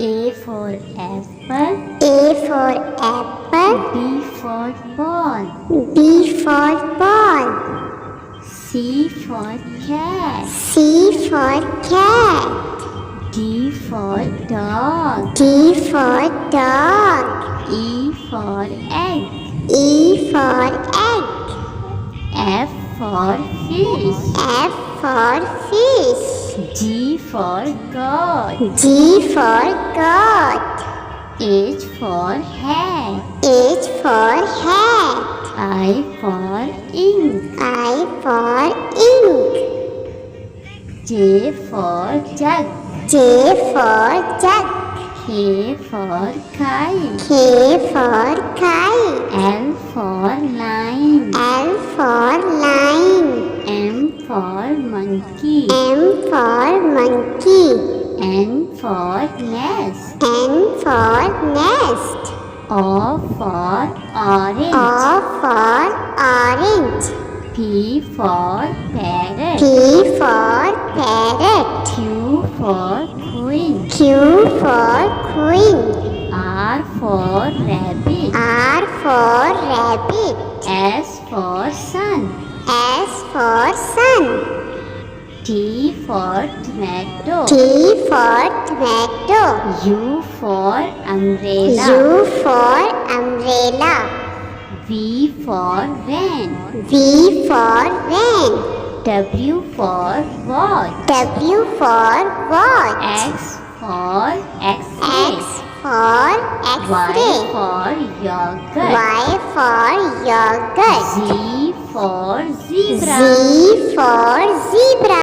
A for apple. A for apple. B for ball. B for ball. C for cat. C for cat. D for dog. D for dog. E for egg. E for egg. F for fish. F for fish. G for goat. G for goat. H for hat. H for hat. I for ink. I for ink. J for jug. J for jug. K for kite. K for kite. L for line. L for line. M for monkey. M for monkey. N for nest. N for nest. O for orange. O for orange. P for parrot. P for parrot. Q for queen. Q for queen. R for rabbit. R for rabbit. S for sun. S for sun. T for tomato. T for tomato. U for umbrella. U for umbrella. V for van. V for van. W for watch. W for watch. X for X-ray. X for Y X-ray. for yogurt. Y for yogurt. Z for zebra. Z for zebra.